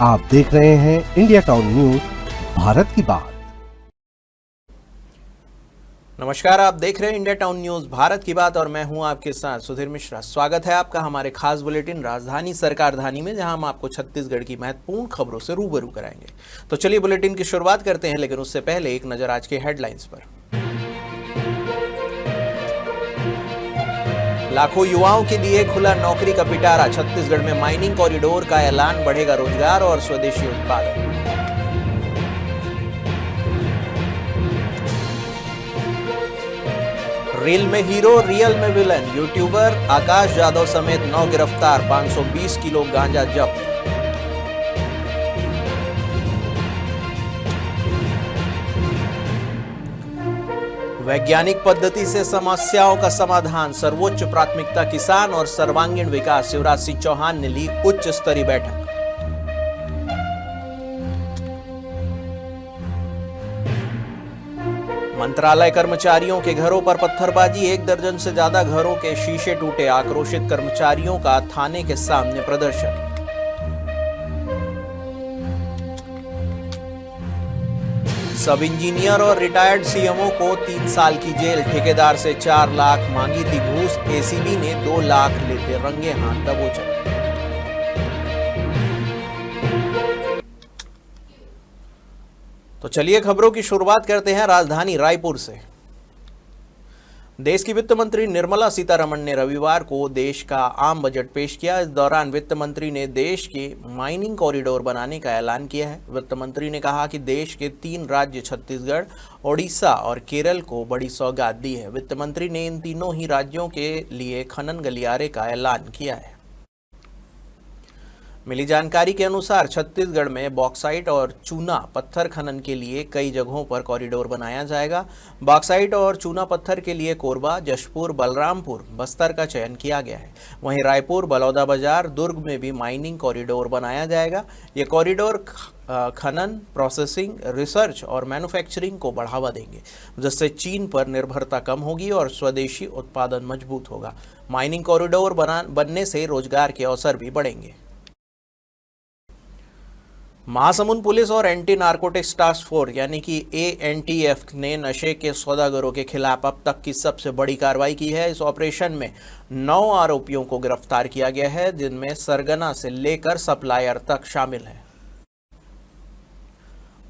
आप देख रहे हैं इंडिया टाउन न्यूज, भारत की बात। नमस्कार, आप देख रहे हैं इंडिया टाउन न्यूज भारत की बात और मैं हूं आपके साथ सुधीर मिश्रा। स्वागत है आपका हमारे खास बुलेटिन राजधानी सरकारधानी में, जहां हम आपको छत्तीसगढ़ की महत्वपूर्ण खबरों से रूबरू कराएंगे। तो चलिए बुलेटिन की शुरुआत करते हैं, लेकिन उससे पहले एक नजर आज के हेडलाइंस पर। लाखों युवाओं के लिए खुला नौकरी का पिटारा, छत्तीसगढ़ में माइनिंग कॉरिडोर का ऐलान, बढ़ेगा रोजगार और स्वदेशी उत्पादन। रील में हीरो, रियल में विलन, यूट्यूबर आकाश यादव समेत 9 गिरफ्तार, 520 किलो गांजा जब्त। वैज्ञानिक पद्धति से समस्याओं का समाधान, सर्वोच्च प्राथमिकता किसान और सर्वांगीण विकास, शिवराज सिंह चौहान ने ली उच्च स्तरीय बैठक। मंत्रालय कर्मचारियों के घरों पर पत्थरबाजी, 1 दर्जन से ज्यादा घरों के शीशे टूटे, आक्रोशित कर्मचारियों का थाने के सामने प्रदर्शन। सब इंजीनियर और रिटायर्ड सीएमओ को 3 साल की जेल, ठेकेदार से 4 लाख मांगी थी घूस, एसीबी ने 2 लाख लेते रंगे हाथ दबोचा। तो चलिए खबरों की शुरुआत करते हैं राजधानी रायपुर से। देश की वित्त मंत्री निर्मला सीतारमण ने रविवार को देश का आम बजट पेश किया। इस दौरान वित्त मंत्री ने देश के माइनिंग कॉरिडोर बनाने का ऐलान किया है। वित्त मंत्री ने कहा कि देश के 3 राज्य छत्तीसगढ़, ओडिशा और केरल को बड़ी सौगात दी है। वित्त मंत्री ने इन तीनों ही राज्यों के लिए खनन गलियारे का ऐलान किया है। मिली जानकारी के अनुसार छत्तीसगढ़ में बॉक्साइट और चूना पत्थर खनन के लिए कई जगहों पर कॉरिडोर बनाया जाएगा। बॉक्साइट और चूना पत्थर के लिए कोरबा, जशपुर, बलरामपुर, बस्तर का चयन किया गया है। वहीं रायपुर, बलौदाबाजार, दुर्ग में भी माइनिंग कॉरिडोर बनाया जाएगा। ये कॉरिडोर खनन, प्रोसेसिंग, रिसर्च और मैन्युफैक्चरिंग को बढ़ावा देंगे, जिससे चीन पर निर्भरता कम होगी और स्वदेशी उत्पादन मजबूत होगा। माइनिंग कॉरिडोर बनने से रोजगार के अवसर भी बढ़ेंगे। महासमुंद पुलिस और एंटी नारकोटिक्स टास्क फोर्स यानी कि ANTF ने नशे के सौदागरों के खिलाफ अब तक की सबसे बड़ी कार्रवाई की है। इस ऑपरेशन में 9 आरोपियों को गिरफ्तार किया गया है, जिनमें सरगना से लेकर सप्लायर तक शामिल है।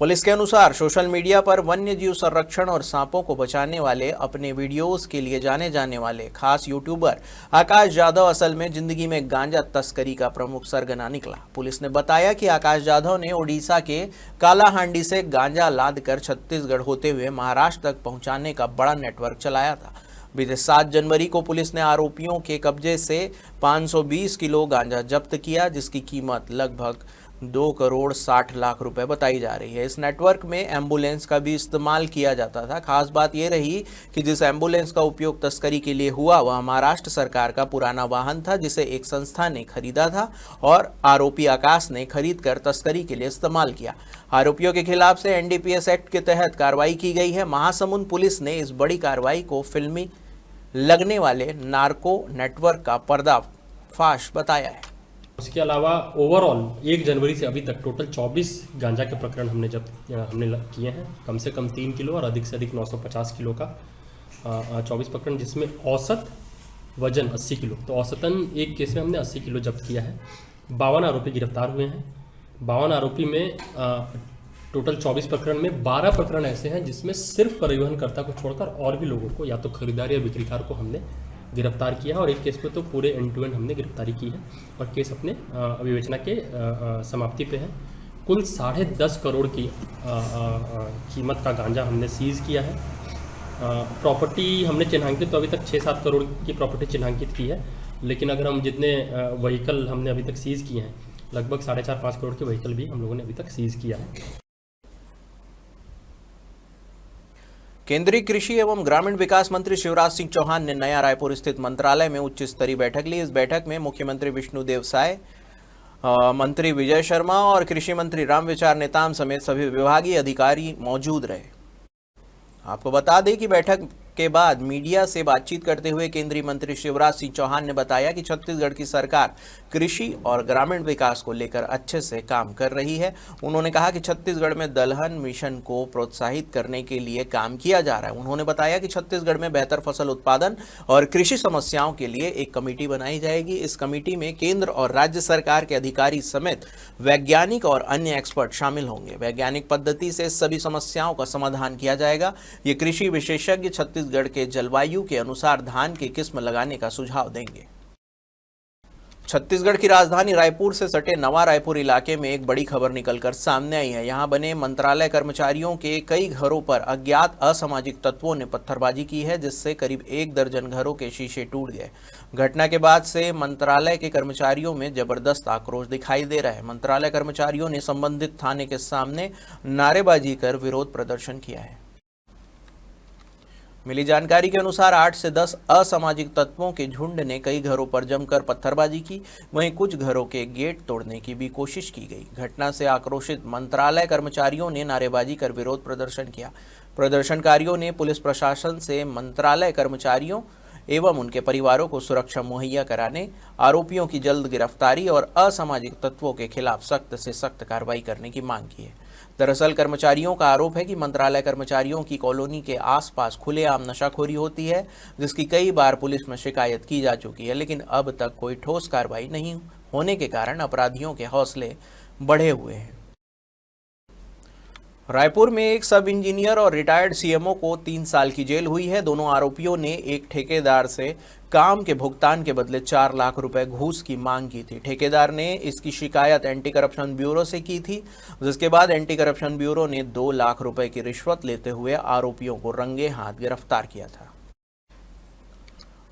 पुलिस के अनुसार सोशल मीडिया पर वन्य जीव संरक्षण और सांपों को बचाने वाले अपने वीडियोस के लिए जाने जाने वाले खास यूट्यूबर आकाश यादव असल में जिंदगी में गांजा तस्करी का प्रमुख सरगना निकला। पुलिस ने बताया कि आकाश यादव ने ओडिशा के कालाहांडी से गांजा लादकर छत्तीसगढ़ होते हुए महाराष्ट्र तक पहुंचाने का बड़ा नेटवर्क चलाया था। बीते 7 जनवरी को पुलिस ने आरोपियों के कब्जे से 520 किलो गांजा जब्त किया, जिसकी कीमत लगभग 2 करोड़ 60 लाख रुपए बताई जा रही है। इस नेटवर्क में एम्बुलेंस का भी इस्तेमाल किया जाता था। खास बात यह रही कि जिस एम्बुलेंस का उपयोग तस्करी के लिए हुआ वह महाराष्ट्र सरकार का पुराना वाहन था, जिसे एक संस्था ने खरीदा था और आरोपी आकाश ने खरीद कर तस्करी के लिए इस्तेमाल किया। आरोपियों के खिलाफ से NDPS एक्ट के तहत कार्रवाई की गई है। महासमुंद पुलिस ने इस बड़ी कार्रवाई को फिल्मी लगने वाले नार्को नेटवर्क का पर्दाफाश बताया है। उसके अलावा ओवरऑल 1 जनवरी से अभी तक टोटल 24 गांजा के प्रकरण हमने किए हैं, कम से कम 3 किलो और अधिक से अधिक 950 किलो का 24 प्रकरण, जिसमें औसत वजन 80 किलो। तो औसतन एक केस में हमने 80 किलो जब्त किया है। 52 आरोपी गिरफ्तार हुए हैं। 52 आरोपी में टोटल 24 प्रकरण में 12 प्रकरण ऐसे हैं जिसमें सिर्फ परिवहनकर्ता को छोड़कर और भी लोगों को या तो खरीदार या बिक्रीकार को हमने गिरफ्तार किया है। और एक केस में तो पूरे एंड टू एंड हमने गिरफ्तारी की है और केस अपने विवेचना के समाप्ति पे है। कुल 10.5 करोड़ की कीमत का गांजा हमने सीज़ किया है। प्रॉपर्टी हमने चिन्हांकित तो अभी तक 6-7 करोड़ की प्रॉपर्टी चिन्हांकित की है, लेकिन अगर हम जितने व्हीकल हमने अभी तक सीज़ किए हैं, लगभग 4.5-5 करोड़ के व्हीकल भी हम लोगों ने अभी तक सीज़ किया है। केंद्रीय कृषि एवं ग्रामीण विकास मंत्री शिवराज सिंह चौहान ने नया रायपुर स्थित मंत्रालय में उच्च स्तरीय बैठक ली। इस बैठक में मुख्यमंत्री विष्णुदेव साय, मंत्री विजय शर्मा और कृषि मंत्री रामविचार नेताम समेत सभी विभागीय अधिकारी मौजूद रहे। आपको बता दें कि बैठक के बाद मीडिया से बातचीत करते हुए केंद्रीय मंत्री शिवराज सिंह चौहान ने बताया कि छत्तीसगढ़ की सरकार कृषि और ग्रामीण विकास को लेकर अच्छे से काम कर रही है। उन्होंने कहा कि छत्तीसगढ़ में दलहन मिशन को प्रोत्साहित करने के लिए काम किया जा रहा है। उन्होंने बताया कि छत्तीसगढ़ में बेहतर फसल उत्पादन और कृषि समस्याओं के लिए एक कमेटी बनाई जाएगी। इस कमेटी में केंद्र और राज्य सरकार के अधिकारी समेत वैज्ञानिक और अन्य एक्सपर्ट शामिल होंगे। वैज्ञानिक पद्धति से सभी समस्याओं का समाधान किया जाएगा। ये कृषि विशेषज्ञ छत्तीसगढ़ के जलवायु के अनुसार धान की किस्म लगाने का सुझाव देंगे। छत्तीसगढ़ की राजधानी रायपुर से सटे नवा रायपुर इलाके में एक बड़ी खबर निकलकर सामने आई है। यहां बने मंत्रालय कर्मचारियों के कई घरों पर अज्ञात असामाजिक तत्वों ने पत्थरबाजी की है, जिससे करीब 1 दर्जन घरों के शीशे टूट गए। घटना के बाद से मंत्रालय के कर्मचारियों में जबरदस्त आक्रोश दिखाई दे रहा है। मंत्रालय कर्मचारियों ने संबंधित थाने के सामने नारेबाजी कर विरोध प्रदर्शन किया है। मिली जानकारी के अनुसार 8 से 10 असामाजिक तत्वों के झुंड ने कई घरों पर जमकर पत्थरबाजी की। वहीं कुछ घरों के गेट तोड़ने की भी कोशिश की गई। घटना से आक्रोशित मंत्रालय कर्मचारियों ने नारेबाजी कर विरोध प्रदर्शन किया। प्रदर्शनकारियों ने पुलिस प्रशासन से मंत्रालय कर्मचारियों एवं उनके परिवारों को सुरक्षा मुहैया कराने, आरोपियों की जल्द गिरफ्तारी और असामाजिक तत्वों के खिलाफ सख्त से सख्त कार्रवाई करने की मांग की है। दरअसल कर्मचारियों का आरोप है कि मंत्रालय कर्मचारियों की कॉलोनी के आसपास खुलेआम नशाखोरी होती है, जिसकी कई बार पुलिस में शिकायत की जा चुकी है, लेकिन अब तक कोई ठोस कार्रवाई नहीं होने के कारण अपराधियों के हौसले बढ़े हुए हैं। रायपुर में एक सब इंजीनियर और रिटायर्ड सीएमओ को 3 साल की जेल हुई है। दोनों आरोपियों ने एक ठेकेदार से काम के भुगतान के बदले 4 लाख रुपए घूस की मांग की थी। ठेकेदार ने इसकी शिकायत एंटी करप्शन ब्यूरो से की थी, जिसके बाद एंटी करप्शन ब्यूरो ने 2 लाख रुपए की रिश्वत लेते हुए आरोपियों को रंगे हाथ गिरफ्तार किया था।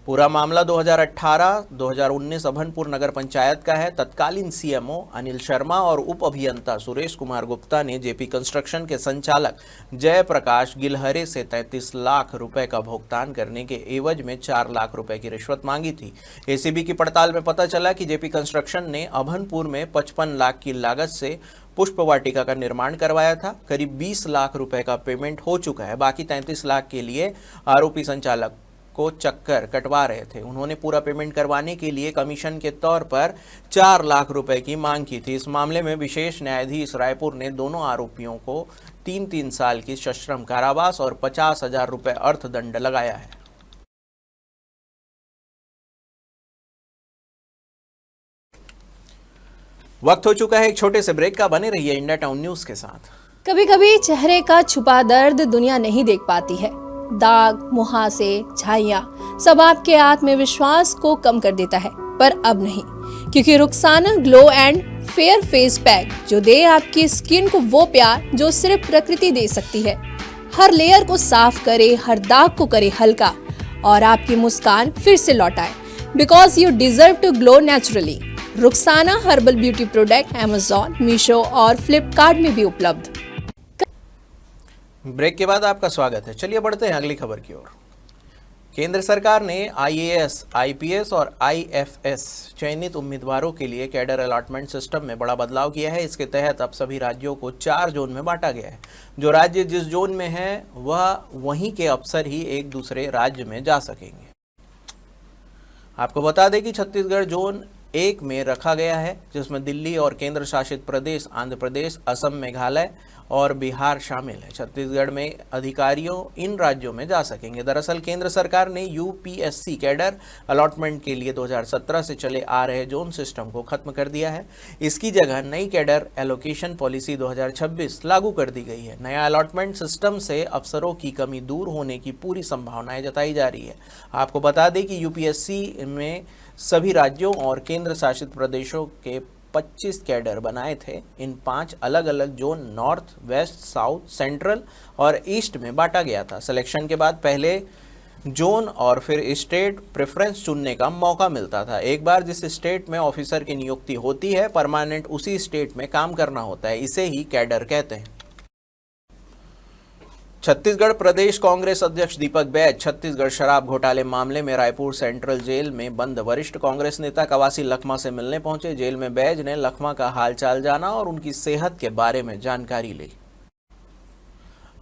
पूरा मामला 2018-2019 अभनपुर नगर पंचायत का है। तत्कालीन सीएमओ अनिल शर्मा और उप अभियंता सुरेश कुमार गुप्ता ने जेपी कंस्ट्रक्शन के संचालक जयप्रकाश गिलहरे से 33 लाख रुपए का भुगतान करने के एवज में 4 लाख रुपए की रिश्वत मांगी थी। एसीबी की पड़ताल में पता चला कि जेपी कंस्ट्रक्शन ने अभनपुर में 55 लाख की लागत से पुष्प वाटिका का निर्माण करवाया था। करीब 20 लाख रुपए का पेमेंट हो चुका है। बाकी 33 लाख के लिए आरोपी संचालक को चक्कर कटवा रहे थे। उन्होंने पूरा पेमेंट करवाने के लिए कमीशन के तौर पर 4 लाख रुपए की मांग की थी। इस मामले में विशेष न्यायाधीश रायपुर ने दोनों आरोपियों को 3-3 साल की सश्रम कारावास और 50,000 रुपए अर्थदंड लगाया है। वक्त हो चुका है एक छोटे से ब्रेक का। बने रहिए इंडिया टाउन न्यूज के साथ। कभी कभी चेहरे का छुपा दर्द दुनिया नहीं देख पाती है। दाग, मुहासे, झाइयां सब आपके आत्मविश्वास को कम कर देता है, पर अब नहीं, क्योंकि Rukhsana glow and fair face pack जो दे आपकी स्किन को वो प्यार जो सिर्फ प्रकृति दे सकती है। हर लेयर को साफ करे, हर दाग को करे हल्का और आपकी मुस्कान फिर से लौटाए। Because you deserve to glow naturally. Rukhsana herbal beauty product Amazon, Meesho और फ्लिपकार्ट में भी उपलब्ध। ब्रेक के बाद आपका स्वागत है। चलिए बढ़ते हैं अगली खबर की ओर। केंद्र सरकार ने आईएएस, आईपीएस और आईएफएस चयनित उम्मीदवारों के लिए कैडर अलॉटमेंट सिस्टम में बड़ा बदलाव किया है। इसके तहत अब सभी राज्यों को 4 जोन में बांटा गया है। जो राज्य जिस जोन में है वह वहीं के अफसर ही एक दूसरे राज्य में जा सकेंगे। आपको बता दें कि छत्तीसगढ़ जोन 1 में रखा गया है, जिसमें दिल्ली और केंद्र शासित प्रदेश आंध्र प्रदेश, असम, मेघालय और बिहार शामिल है। छत्तीसगढ़ में अधिकारियों इन राज्यों में जा सकेंगे। दरअसल केंद्र सरकार ने यूपीएससी कैडर अलॉटमेंट के लिए 2017 से चले आ रहे जोन सिस्टम को खत्म कर दिया है। इसकी जगह नई कैडर एलोकेशन पॉलिसी 2026 लागू कर दी गई है। नया अलॉटमेंट सिस्टम से अफसरों की कमी दूर होने की पूरी संभावनाएं जताई जा रही है। आपको बता दें कि यूपीएससी में सभी राज्यों और केंद्र शासित प्रदेशों के 25 कैडर बनाए थे। इन 5 अलग अलग zone north, west, south, central और ईस्ट में बांटा गया था। सिलेक्शन के बाद पहले जोन और फिर स्टेट प्रेफरेंस चुनने का मौका मिलता था। एक बार जिस स्टेट में ऑफिसर की नियुक्ति होती है, परमानेंट उसी स्टेट में काम करना होता है। इसे ही कैडर कहते हैं। छत्तीसगढ़ प्रदेश कांग्रेस अध्यक्ष दीपक बैज छत्तीसगढ़ शराब घोटाले मामले में रायपुर सेंट्रल जेल में बंद वरिष्ठ कांग्रेस नेता कवासी लखमा से मिलने पहुंचे। जेल में बैज ने लखमा का हालचाल जाना और उनकी सेहत के बारे में जानकारी ली।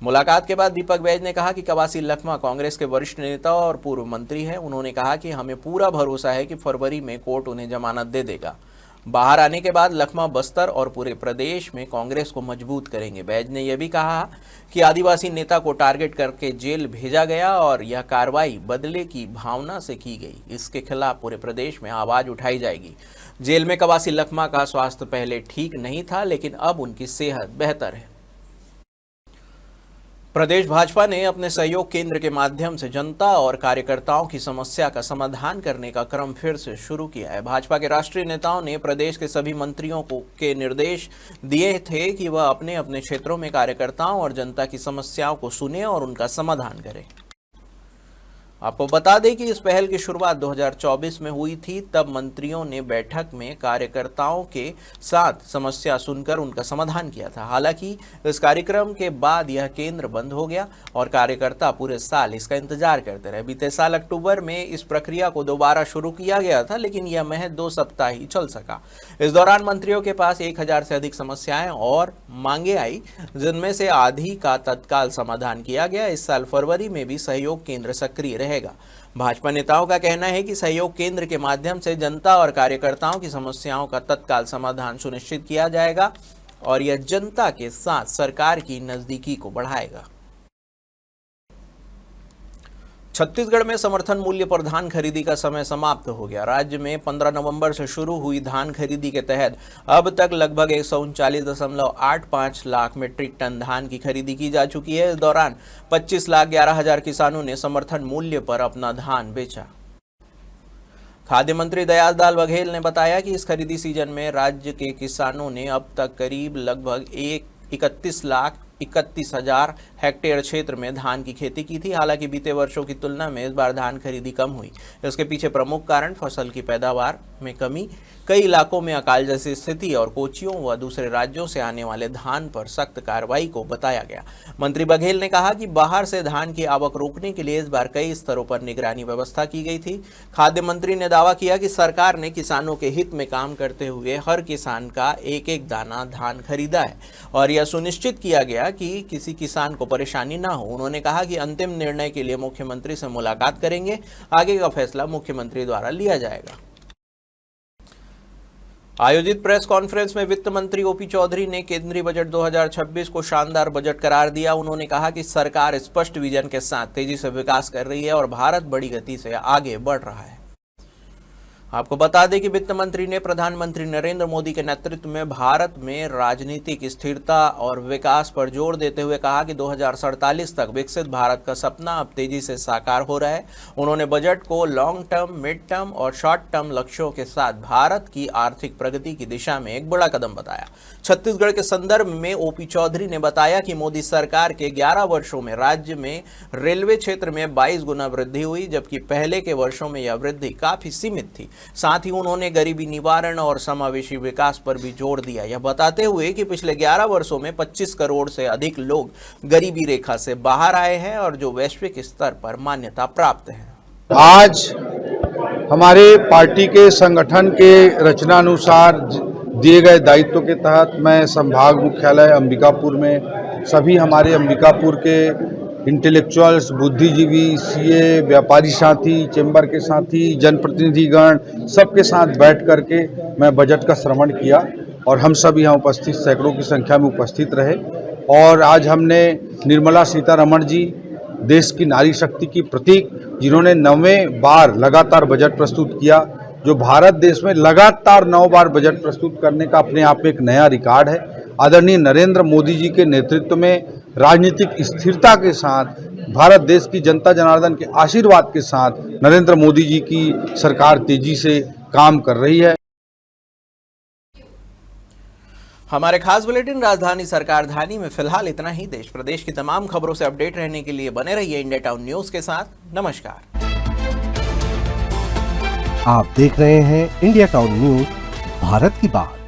मुलाकात के बाद दीपक बैज ने कहा कि कवासी लखमा कांग्रेस के वरिष्ठ नेता और पूर्व मंत्री हैं। उन्होंने कहा कि हमें पूरा भरोसा है कि फरवरी में कोर्ट उन्हें जमानत दे देगा। बाहर आने के बाद लखमा बस्तर और पूरे प्रदेश में कांग्रेस को मजबूत करेंगे। बैज ने यह भी कहा कि आदिवासी नेता को टारगेट करके जेल भेजा गया और यह कार्रवाई बदले की भावना से की गई। इसके खिलाफ पूरे प्रदेश में आवाज उठाई जाएगी। जेल में कवासी लखमा का स्वास्थ्य पहले ठीक नहीं था, लेकिन अब उनकी सेहत बेहतर है। प्रदेश भाजपा ने अपने सहयोग केंद्र के माध्यम से जनता और कार्यकर्ताओं की समस्या का समाधान करने का क्रम फिर से शुरू किया है। भाजपा के राष्ट्रीय नेताओं ने प्रदेश के सभी मंत्रियों को के निर्देश दिए थे कि वह अपने अपने क्षेत्रों में कार्यकर्ताओं और जनता की समस्याओं को सुने और उनका समाधान करें। आपको बता दें कि इस पहल की शुरुआत 2024 में हुई थी। तब मंत्रियों ने बैठक में कार्यकर्ताओं के साथ समस्या सुनकर उनका समाधान किया था। हालांकि इस कार्यक्रम के बाद यह केंद्र बंद हो गया और कार्यकर्ता पूरे साल इसका इंतजार करते रहे। बीते साल अक्टूबर में इस प्रक्रिया को दोबारा शुरू किया गया था, लेकिन यह महज 2 सप्ताह ही चल सका। इस दौरान मंत्रियों के पास 1000 से अधिक समस्याएं और मांगे आई, जिनमें से आधी का तत्काल समाधान किया गया। इस साल फरवरी में भी सहयोग केंद्र सक्रिय रहेगा। भाजपा नेताओं का कहना है कि सहयोग केंद्र के माध्यम से जनता और कार्यकर्ताओं की समस्याओं का तत्काल समाधान सुनिश्चित किया जाएगा और यह जनता के साथ सरकार की नजदीकी को बढ़ाएगा। छत्तीसगढ़ में समर्थन मूल्य पर धान खरीदी का समय समाप्त हो गया। राज्य में 15 नवंबर से शुरू हुई धान खरीदी के तहत अब तक लगभग 139.85 लाख मीट्रिक टन धान की खरीदी की जा चुकी है। इस दौरान 25,11,000 किसानों ने समर्थन मूल्य पर अपना धान बेचा। खाद्य मंत्री दयालदाल बघेल ने बताया कि इस खरीदी सीजन में राज्य के किसानों ने अब तक करीब लगभग 31,31,000 हेक्टेयर क्षेत्र में धान की खेती की थी। हालांकि बीते वर्षों की तुलना में इस बार धान खरीदी कम हुई। इसके पीछे प्रमुख कारण फसल की पैदावार में कमी, कई इलाकों में अकाल जैसी स्थिति और कोचियों व दूसरे राज्यों से आने वाले धान पर सख्त कार्रवाई को बताया गया। मंत्री बघेल ने कहा कि बाहर से धान की आवक रोकने के लिए इस बार कई स्तरों पर निगरानी व्यवस्था की गई थी। खाद्य मंत्री ने दावा किया कि सरकार ने किसानों के हित में काम करते हुए हर किसान का एक एक दाना धान खरीदा है और यह सुनिश्चित किया गया कि किसी किसान को परेशानी ना हो। उन्होंने कहा कि अंतिम निर्णय के लिए मुख्यमंत्री से मुलाकात करेंगे। आगे का फैसला मुख्यमंत्री द्वारा लिया जाएगा। आयोजित प्रेस कॉन्फ्रेंस में वित्त मंत्री ओपी चौधरी ने केंद्रीय बजट 2026 को शानदार बजट करार दिया। उन्होंने कहा कि सरकार स्पष्ट विजन के साथ तेजी से विकास कर रही है और भारत बड़ी गति से आगे बढ़ रहा है। आपको बता दें कि वित्त मंत्री ने प्रधानमंत्री नरेंद्र मोदी के नेतृत्व में भारत में राजनीतिक स्थिरता और विकास पर जोर देते हुए कहा कि 2047 तक विकसित भारत का सपना अब तेजी से साकार हो रहा है। उन्होंने बजट को लॉन्ग टर्म, मिड टर्म और शॉर्ट टर्म लक्ष्यों के साथ भारत की आर्थिक प्रगति की दिशा में एक बड़ा कदम बताया। छत्तीसगढ़ के संदर्भ में ओपी चौधरी ने बताया कि मोदी सरकार के 11 वर्षों में राज्य में रेलवे क्षेत्र में 22 गुना वृद्धि हुई, जबकि पहले के वर्षों में यह वृद्धि काफी सीमित थी। साथ ही उन्होंने गरीबी निवारण और समावेशी विकास पर भी जोर दिया, यह बताते हुए कि पिछले 11 वर्षों में 25 करोड़ से अधिक लोग गरीबी रेखा से बाहर आए हैं और जो वैश्विक स्तर पर मान्यता प्राप्त है। आज हमारे पार्टी के संगठन के रचनानुसार दिए गए दायित्व के तहत मैं संभाग मुख्यालय अंबिकापुर में सभी हमारे अंबिकापुर के इंटेलेक्चुअल्स, बुद्धिजीवी, सीए, व्यापारी साथी, चेंबर के साथी, जनप्रतिनिधिगण सबके साथ बैठ करके मैं बजट का श्रवण किया और हम सब यहाँ उपस्थित सैकड़ों की संख्या में उपस्थित रहे। और आज हमने निर्मला सीतारमण जी, देश की नारी शक्ति की प्रतीक, जिन्होंने 9वें बार लगातार बजट प्रस्तुत किया, जो भारत देश में लगातार 9 बार बजट प्रस्तुत करने का अपने आप में एक नया रिकॉर्ड है। आदरणीय नरेंद्र मोदी जी के नेतृत्व में राजनीतिक स्थिरता के साथ, भारत देश की जनता जनार्दन के आशीर्वाद के साथ नरेंद्र मोदी जी की सरकार तेजी से काम कर रही है। हमारे खास बुलेटिन राजधानी सरकार धानी में फिलहाल इतना ही। देश प्रदेश की तमाम खबरों से अपडेट रहने के लिए बने रहिए इंडिया टाउन न्यूज के साथ। नमस्कार। आप देख रहे हैं इंडिया टाउन न्यूज, भारत की बात।